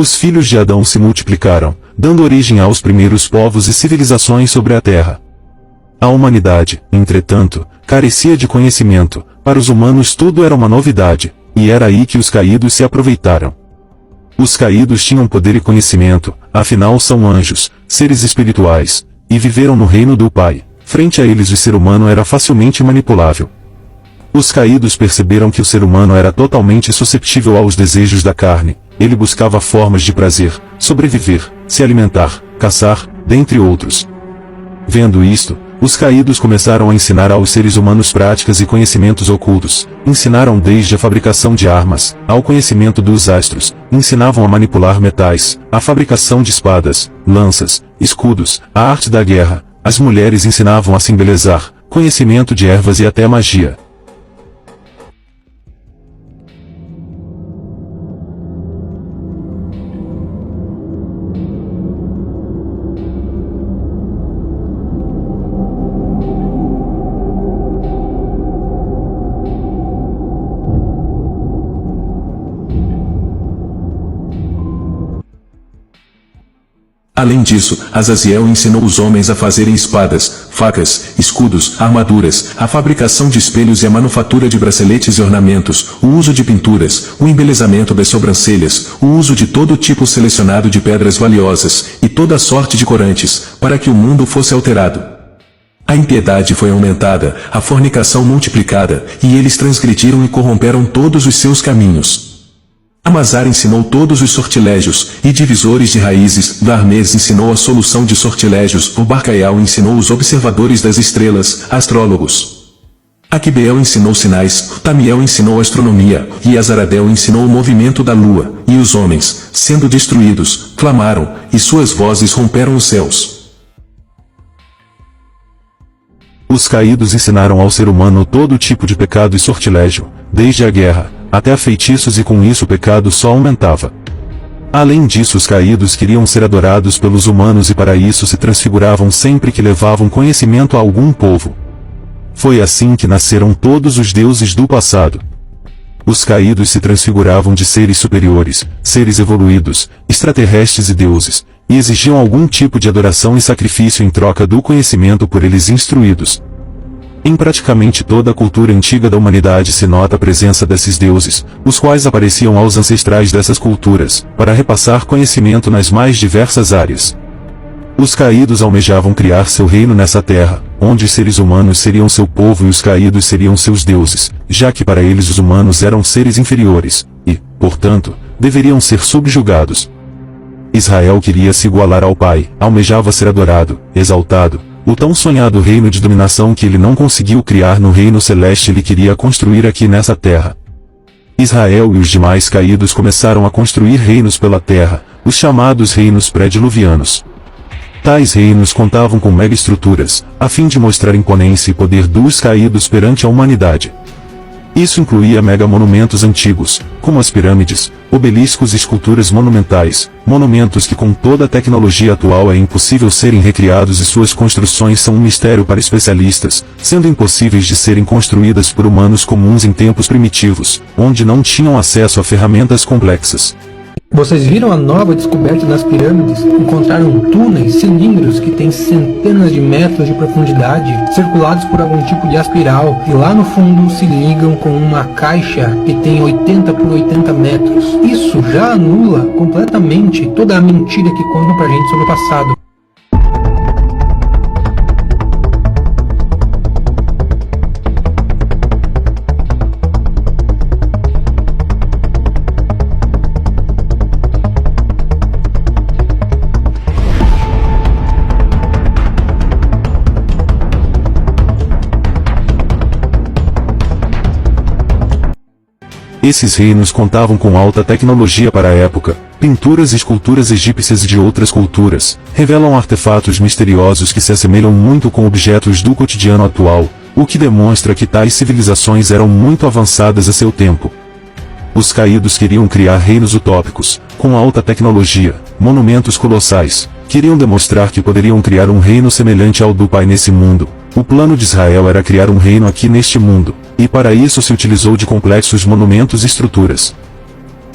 Os filhos de Adão se multiplicaram, dando origem aos primeiros povos e civilizações sobre a terra. A humanidade, entretanto, carecia de conhecimento, para os humanos tudo era uma novidade, e era aí que os caídos se aproveitaram. Os caídos tinham poder e conhecimento, afinal são anjos, seres espirituais, e viveram no reino do Pai. Frente a eles o ser humano era facilmente manipulável. Os caídos perceberam que o ser humano era totalmente susceptível aos desejos da carne, ele buscava formas de prazer, sobreviver, se alimentar, caçar, dentre outros. Vendo isto, os caídos começaram a ensinar aos seres humanos práticas e conhecimentos ocultos, ensinaram desde a fabricação de armas, ao conhecimento dos astros, ensinavam a manipular metais, a fabricação de espadas, lanças, escudos, a arte da guerra, as mulheres ensinavam a se embelezar, conhecimento de ervas e até magia. Além disso, Azaziel ensinou os homens a fazerem espadas, facas, escudos, armaduras, a fabricação de espelhos e a manufatura de braceletes e ornamentos, o uso de pinturas, o embelezamento das sobrancelhas, o uso de todo tipo selecionado de pedras valiosas, e toda sorte de corantes, para que o mundo fosse alterado. A impiedade foi aumentada, a fornicação multiplicada, e eles transgrediram e corromperam todos os seus caminhos. Amazar ensinou todos os sortilégios, e divisores de raízes, Darmês ensinou a solução de sortilégios, o Barcaial ensinou os observadores das estrelas, astrólogos. Aquibeel ensinou sinais, Tamiel ensinou astronomia, e Azaradel ensinou o movimento da lua, e os homens, sendo destruídos, clamaram, e suas vozes romperam os céus. Os caídos ensinaram ao ser humano todo tipo de pecado e sortilégio, desde a guerra, até a feitiços, e com isso o pecado só aumentava. Além disso, os caídos queriam ser adorados pelos humanos e para isso se transfiguravam sempre que levavam conhecimento a algum povo. Foi assim que nasceram todos os deuses do passado. Os caídos se transfiguravam de seres superiores, seres evoluídos, extraterrestres e deuses, e exigiam algum tipo de adoração e sacrifício em troca do conhecimento por eles instruídos. Em praticamente toda a cultura antiga da humanidade se nota a presença desses deuses, os quais apareciam aos ancestrais dessas culturas, para repassar conhecimento nas mais diversas áreas. Os caídos almejavam criar seu reino nessa terra, onde os seres humanos seriam seu povo e os caídos seriam seus deuses, já que para eles os humanos eram seres inferiores, e, portanto, deveriam ser subjugados. Israel queria se igualar ao Pai, almejava ser adorado, exaltado. O tão sonhado reino de dominação que ele não conseguiu criar no reino celeste ele queria construir aqui nessa terra. Israel e os demais caídos começaram a construir reinos pela terra, os chamados reinos pré-diluvianos. Tais reinos contavam com megaestruturas, a fim de mostrar imponência e poder dos caídos perante a humanidade. Isso incluía mega-monumentos antigos, como as pirâmides, obeliscos e esculturas monumentais, monumentos que com toda a tecnologia atual é impossível serem recriados e suas construções são um mistério para especialistas, sendo impossíveis de serem construídas por humanos comuns em tempos primitivos, onde não tinham acesso a ferramentas complexas. Vocês viram a nova descoberta das pirâmides? Encontraram túneis, cilindros que têm centenas de metros de profundidade, circulados por algum tipo de espiral, e lá no fundo se ligam com uma caixa que tem 80 por 80 metros. Isso já anula completamente toda a mentira que contam pra gente sobre o passado. Esses reinos contavam com alta tecnologia para a época, pinturas e esculturas egípcias e de outras culturas, revelam artefatos misteriosos que se assemelham muito com objetos do cotidiano atual, o que demonstra que tais civilizações eram muito avançadas a seu tempo. Os caídos queriam criar reinos utópicos, com alta tecnologia, monumentos colossais, queriam demonstrar que poderiam criar um reino semelhante ao do Pai nesse mundo. O plano de Israel era criar um reino aqui neste mundo, e para isso se utilizou de complexos monumentos e estruturas.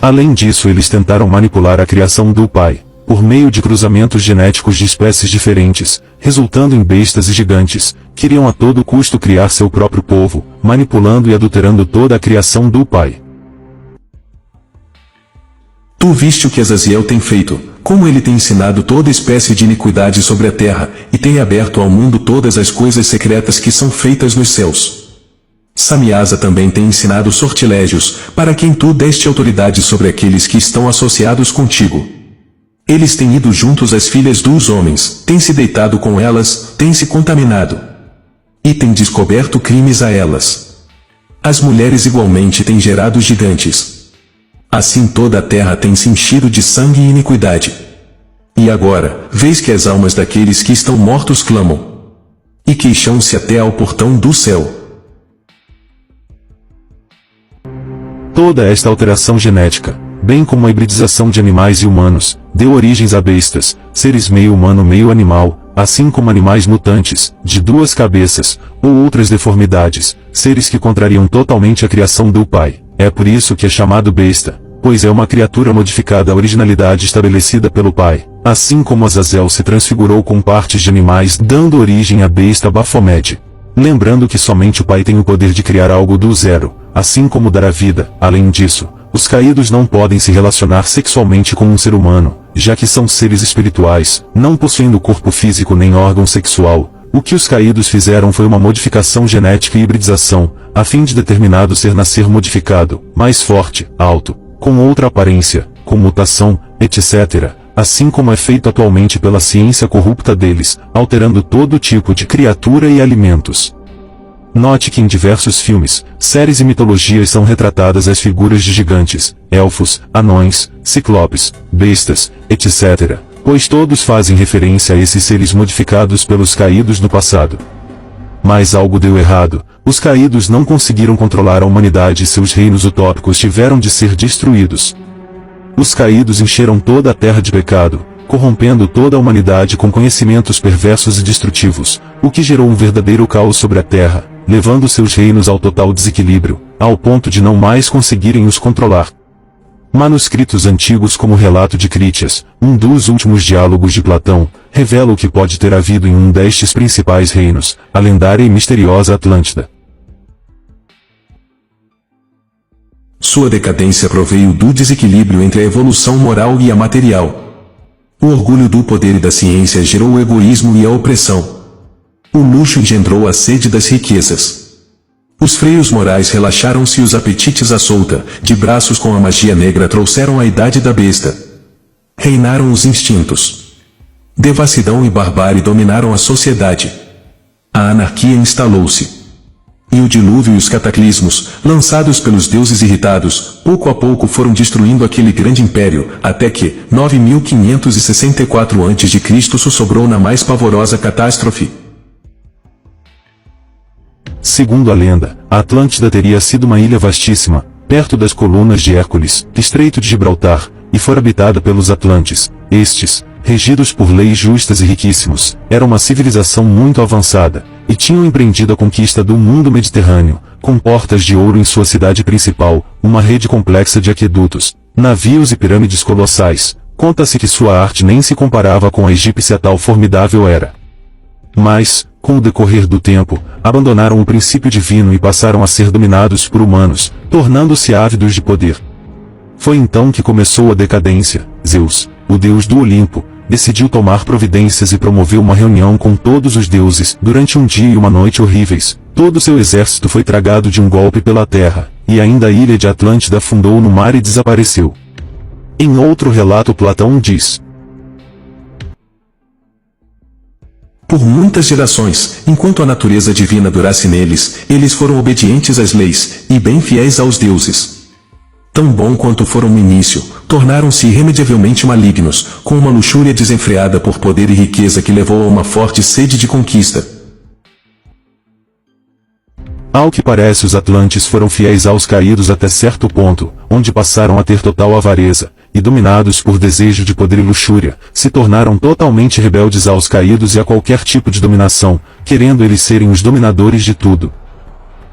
Além disso, eles tentaram manipular a criação do Pai, por meio de cruzamentos genéticos de espécies diferentes, resultando em bestas e gigantes. Queriam a todo custo criar seu próprio povo, manipulando e adulterando toda a criação do Pai. Tu viste o que Azaziel tem feito, como ele tem ensinado toda espécie de iniquidade sobre a terra, e tem aberto ao mundo todas as coisas secretas que são feitas nos céus. Samiasa também tem ensinado sortilégios, para quem tu deste autoridade sobre aqueles que estão associados contigo. Eles têm ido juntos às filhas dos homens, têm se deitado com elas, têm se contaminado. E têm descoberto crimes a elas. As mulheres igualmente têm gerado gigantes. Assim toda a terra tem se enchido de sangue e iniquidade. E agora, vês que as almas daqueles que estão mortos clamam. E queixam-se até ao portão do céu. Toda esta alteração genética, bem como a hibridização de animais e humanos, deu origens a bestas, seres meio humano meio animal, assim como animais mutantes, de 2 cabeças, ou outras deformidades, seres que contrariam totalmente a criação do Pai. É por isso que é chamado besta, pois é uma criatura modificada à originalidade estabelecida pelo Pai, assim como Azazel se transfigurou com partes de animais dando origem à besta Baphomet. Lembrando que somente o Pai tem o poder de criar algo do zero, assim como dar a vida. Além disso, os caídos não podem se relacionar sexualmente com um ser humano, já que são seres espirituais, não possuindo corpo físico nem órgão sexual. O que os caídos fizeram foi uma modificação genética e hibridização, a fim de determinado ser nascer modificado, mais forte, alto, com outra aparência, com mutação, etc., assim como é feito atualmente pela ciência corrupta deles, alterando todo tipo de criatura e alimentos. Note que em diversos filmes, séries e mitologias são retratadas as figuras de gigantes, elfos, anões, ciclopes, bestas, etc., pois todos fazem referência a esses seres modificados pelos caídos no passado. Mas algo deu errado, os caídos não conseguiram controlar a humanidade e seus reinos utópicos tiveram de ser destruídos. Os caídos encheram toda a terra de pecado, corrompendo toda a humanidade com conhecimentos perversos e destrutivos, o que gerou um verdadeiro caos sobre a terra, levando seus reinos ao total desequilíbrio, ao ponto de não mais conseguirem os controlar. Manuscritos antigos como o relato de Critias, um dos últimos diálogos de Platão, revela o que pode ter havido em um destes principais reinos, a lendária e misteriosa Atlântida. Sua decadência proveio do desequilíbrio entre a evolução moral e a material. O orgulho do poder e da ciência gerou o egoísmo e a opressão. O luxo engendrou a sede das riquezas. Os freios morais relaxaram-se e os apetites à solta, de braços com a magia negra trouxeram a idade da besta. Reinaram os instintos. Devassidão e barbárie dominaram a sociedade. A anarquia instalou-se. E o dilúvio e os cataclismos, lançados pelos deuses irritados, pouco a pouco foram destruindo aquele grande império, até que, 9564 a.C. sussurrou na mais pavorosa catástrofe. Segundo a lenda, a Atlântida teria sido uma ilha vastíssima, perto das colunas de Hércules, Estreito de Gibraltar, e fora habitada pelos Atlantes. Estes, regidos por leis justas e riquíssimos, era uma civilização muito avançada, e tinham empreendido a conquista do mundo mediterrâneo, com portas de ouro em sua cidade principal, uma rede complexa de aquedutos, navios e pirâmides colossais. Conta-se que sua arte nem se comparava com a egípcia, tal formidável era. Mas, com o decorrer do tempo, abandonaram o princípio divino e passaram a ser dominados por humanos, tornando-se ávidos de poder. Foi então que começou a decadência. Zeus, o deus do Olimpo, decidiu tomar providências e promoveu uma reunião com todos os deuses. Durante um dia e uma noite horríveis, todo seu exército foi tragado de um golpe pela terra, e ainda a ilha de Atlântida afundou no mar e desapareceu. Em outro relato Platão diz: por muitas gerações, enquanto a natureza divina durasse neles, eles foram obedientes às leis, e bem fiéis aos deuses. Tão bom quanto foram no início, tornaram-se irremediavelmente malignos, com uma luxúria desenfreada por poder e riqueza que levou a uma forte sede de conquista. Ao que parece, os Atlantes foram fiéis aos caídos até certo ponto, onde passaram a ter total avareza, e dominados por desejo de poder e luxúria, se tornaram totalmente rebeldes aos caídos e a qualquer tipo de dominação, querendo eles serem os dominadores de tudo.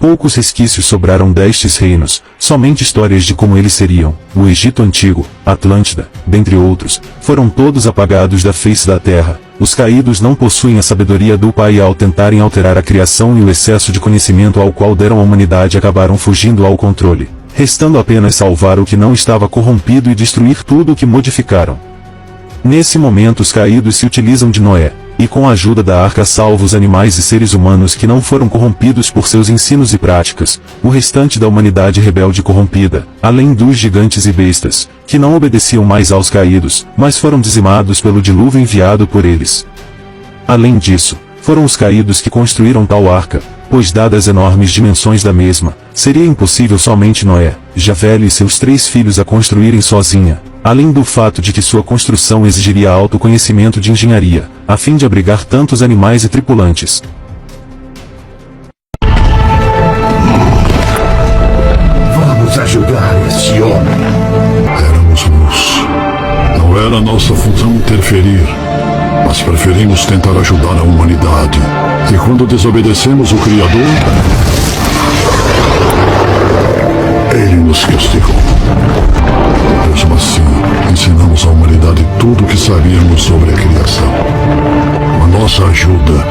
Poucos resquícios sobraram destes reinos, somente histórias de como eles seriam. O Egito Antigo, Atlântida, dentre outros, foram todos apagados da face da terra. Os caídos não possuem a sabedoria do Pai ao tentarem alterar a criação e o excesso de conhecimento ao qual deram a humanidade acabaram fugindo ao controle, restando apenas salvar o que não estava corrompido e destruir tudo o que modificaram. Nesse momento os caídos se utilizam de Noé, e com a ajuda da arca salva os animais e seres humanos que não foram corrompidos por seus ensinos e práticas, o restante da humanidade rebelde e corrompida, além dos gigantes e bestas, que não obedeciam mais aos caídos, mas foram dizimados pelo dilúvio enviado por eles. Além disso, foram os caídos que construíram tal arca, pois dadas enormes dimensões da mesma, seria impossível somente Noé, já velho e seus 3 filhos a construírem sozinha, além do fato de que sua construção exigiria alto conhecimento de engenharia, a fim de abrigar tantos animais e tripulantes. Vamos ajudar este homem. Éramos luz. Não era nossa função interferir, mas preferimos tentar ajudar a humanidade. E quando desobedecemos o Criador, Ele nos castigou. Mesmo assim, ensinamos à humanidade tudo o que sabíamos sobre a criação. Com a nossa ajuda,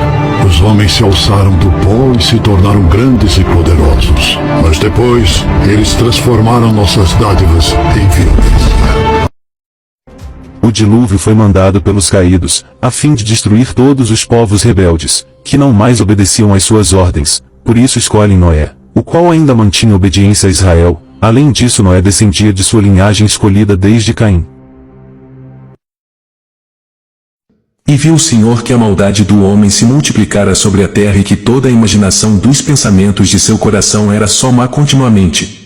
os homens se alçaram do pó e se tornaram grandes e poderosos. Mas depois, eles transformaram nossas dádivas em violência. O dilúvio foi mandado pelos caídos, a fim de destruir todos os povos rebeldes, que não mais obedeciam às suas ordens, por isso escolhem Noé, o qual ainda mantinha obediência a Israel. Além disso, Noé descendia de sua linhagem escolhida desde Caim. E viu o Senhor que a maldade do homem se multiplicara sobre a terra e que toda a imaginação dos pensamentos de seu coração era só má continuamente.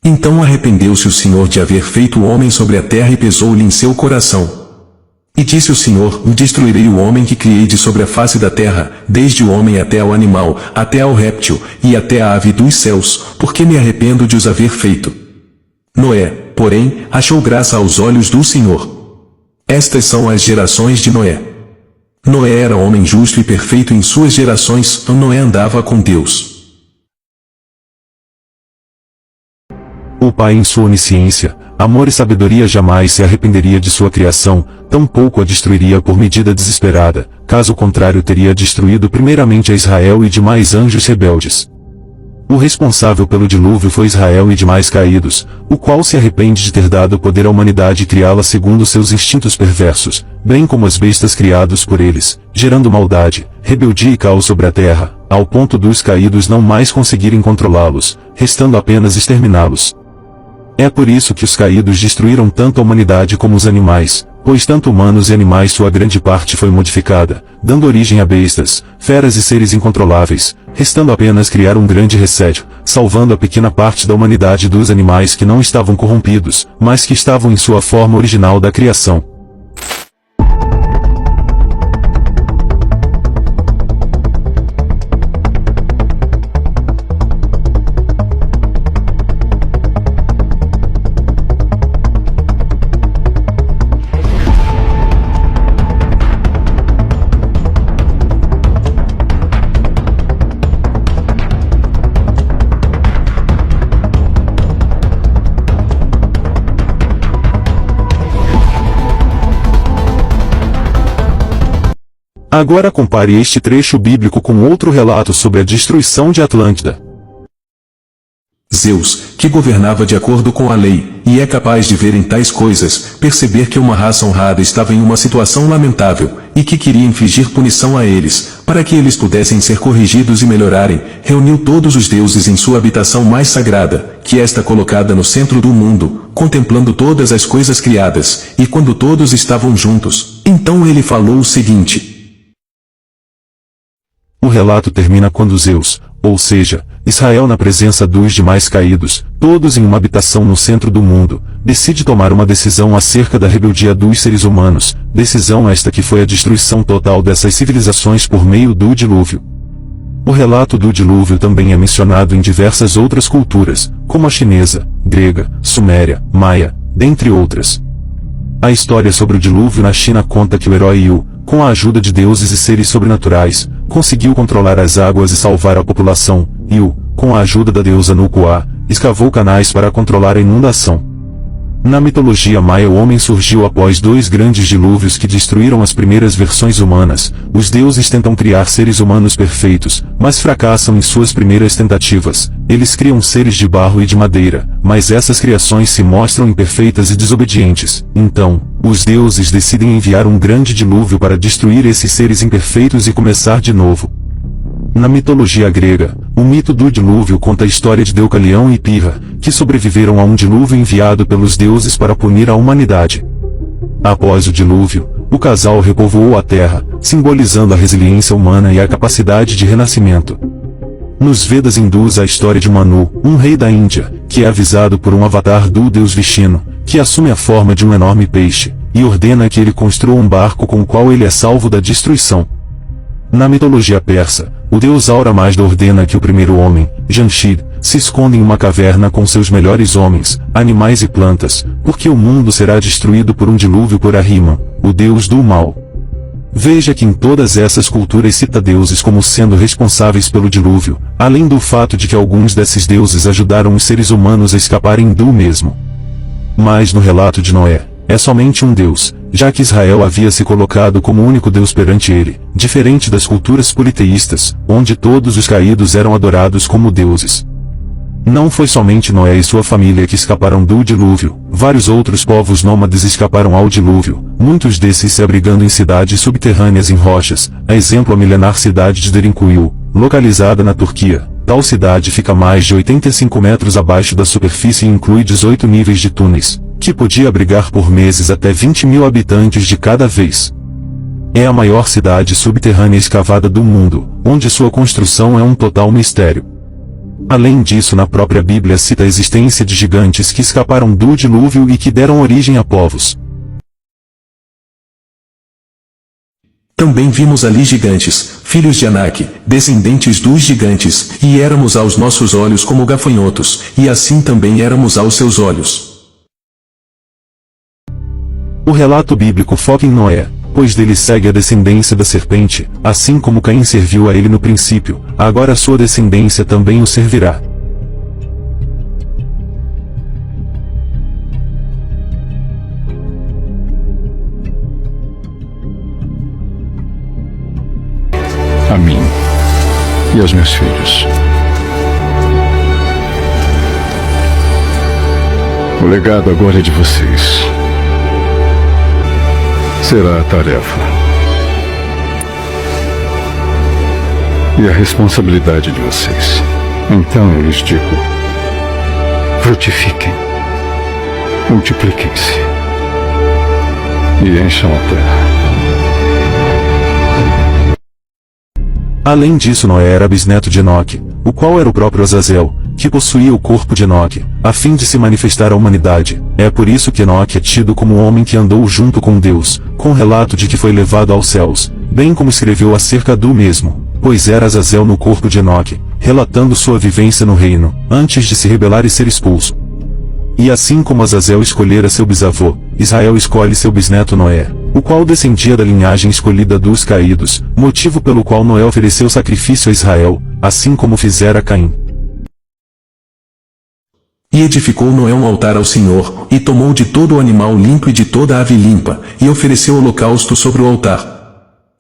Então arrependeu-se o Senhor de haver feito o homem sobre a terra e pesou-lhe em seu coração. E disse o Senhor: destruirei o homem que criei de sobre a face da terra, desde o homem até ao animal, até ao réptil, e até a ave dos céus, porque me arrependo de os haver feito. Noé, porém, achou graça aos olhos do Senhor. Estas são as gerações de Noé. Noé era homem justo e perfeito em suas gerações. Noé andava com Deus. O Pai, em sua onisciência, amor e sabedoria, jamais se arrependeria de sua criação, tampouco a destruiria por medida desesperada, caso contrário teria destruído primeiramente a Israel e demais anjos rebeldes. O responsável pelo dilúvio foi Israel e demais caídos, o qual se arrepende de ter dado poder à humanidade e criá-la segundo seus instintos perversos, bem como as bestas criados por eles, gerando maldade, rebeldia e caos sobre a terra, ao ponto dos caídos não mais conseguirem controlá-los, restando apenas exterminá-los. É por isso que os caídos destruíram tanto a humanidade como os animais, pois tanto humanos e animais sua grande parte foi modificada, dando origem a bestas, feras e seres incontroláveis, restando apenas criar um grande resédio, salvando a pequena parte da humanidade dos animais que não estavam corrompidos, mas que estavam em sua forma original da criação. Agora compare este trecho bíblico com outro relato sobre a destruição de Atlântida. Zeus, que governava de acordo com a lei, e é capaz de ver em tais coisas, perceber que uma raça honrada estava em uma situação lamentável, e que queria infligir punição a eles, para que eles pudessem ser corrigidos e melhorarem, reuniu todos os deuses em sua habitação mais sagrada, que está colocada no centro do mundo, contemplando todas as coisas criadas, e quando todos estavam juntos, então ele falou o seguinte. O relato termina quando Zeus, ou seja, Israel na presença dos demais caídos, todos em uma habitação no centro do mundo, decide tomar uma decisão acerca da rebeldia dos seres humanos, decisão esta que foi a destruição total dessas civilizações por meio do dilúvio. O relato do dilúvio também é mencionado em diversas outras culturas, como a chinesa, grega, suméria, maia, dentre outras. A história sobre o dilúvio na China conta que o herói Yu, com a ajuda de deuses e seres sobrenaturais, conseguiu controlar as águas e salvar a população. Yu, com a ajuda da deusa Nukuá, escavou canais para controlar a inundação. Na mitologia maia, o homem surgiu após 2 grandes dilúvios que destruíram as primeiras versões humanas. Os deuses tentam criar seres humanos perfeitos, mas fracassam em suas primeiras tentativas. Eles criam seres de barro e de madeira, mas essas criações se mostram imperfeitas e desobedientes. Então, os deuses decidem enviar um grande dilúvio para destruir esses seres imperfeitos e começar de novo. Na mitologia grega, o mito do dilúvio conta a história de Deucalião e Pirra, que sobreviveram a um dilúvio enviado pelos deuses para punir a humanidade. Após o dilúvio, o casal repovoou a terra, simbolizando a resiliência humana e a capacidade de renascimento. Nos Vedas hindus, a história de Manu, um rei da Índia, que é avisado por um avatar do deus Vishnu, que assume a forma de um enorme peixe, e ordena que ele construa um barco com o qual ele é salvo da destruição. Na mitologia persa, o deus Aura Mazda ordena que o primeiro homem, Jamshid, se esconda em uma caverna com seus melhores homens, animais e plantas, porque o mundo será destruído por um dilúvio por Ahriman, o deus do mal. Veja que em todas essas culturas cita deuses como sendo responsáveis pelo dilúvio, além do fato de que alguns desses deuses ajudaram os seres humanos a escaparem do mesmo. Mas no relato de Noé, é somente um deus, já que Israel havia se colocado como único deus perante ele, diferente das culturas politeístas, onde todos os caídos eram adorados como deuses. Não foi somente Noé e sua família que escaparam do dilúvio, vários outros povos nômades escaparam ao dilúvio, muitos desses se abrigando em cidades subterrâneas em rochas, a exemplo a milenar cidade de Derinkuyu, localizada na Turquia. Tal cidade fica mais de 85 metros abaixo da superfície e inclui 18 níveis de túneis, que podia abrigar por meses até 20.000 habitantes de cada vez. É a maior cidade subterrânea escavada do mundo, onde sua construção é um total mistério. Além disso, na própria Bíblia cita a existência de gigantes que escaparam do dilúvio e que deram origem a povos. Também vimos ali gigantes, filhos de Anak, descendentes dos gigantes, e éramos aos nossos olhos como gafanhotos, e assim também éramos aos seus olhos. O relato bíblico foca em Noé, pois dele segue a descendência da serpente, assim como Caim serviu a ele no princípio, agora sua descendência também o servirá. A mim e aos meus filhos. O legado agora é de vocês. Será a tarefa e a responsabilidade de vocês. Então eu lhes digo: frutifiquem, multipliquem-se e encham a terra. Além disso, Noé era bisneto de Enoque, o qual era o próprio Azazel, que possuía o corpo de Enoque, a fim de se manifestar à humanidade. É por isso que Enoque é tido como o homem que andou junto com Deus, com relato de que foi levado aos céus, bem como escreveu acerca do mesmo, pois era Azazel no corpo de Enoque, relatando sua vivência no reino, antes de se rebelar e ser expulso. E assim como Azazel escolhera seu bisavô, Israel escolhe seu bisneto Noé, o qual descendia da linhagem escolhida dos caídos, motivo pelo qual Noé ofereceu sacrifício a Israel, assim como fizera Caim. E edificou Noé um altar ao Senhor, e tomou de todo o animal limpo e de toda a ave limpa, e ofereceu holocausto sobre o altar.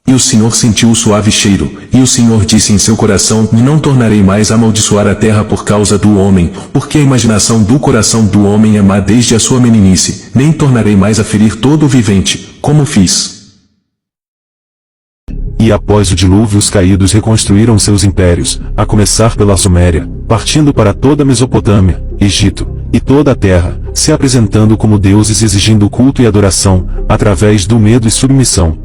E o Senhor sentiu o suave cheiro, e o Senhor disse em seu coração: não tornarei mais a amaldiçoar a terra por causa do homem, porque a imaginação do coração do homem é má desde a sua meninice, nem tornarei mais a ferir todo o vivente, como fiz. E após o dilúvio os caídos reconstruíram seus impérios, a começar pela Suméria, partindo para toda a Mesopotâmia, Egito, e toda a terra, se apresentando como deuses exigindo culto e adoração, através do medo e submissão.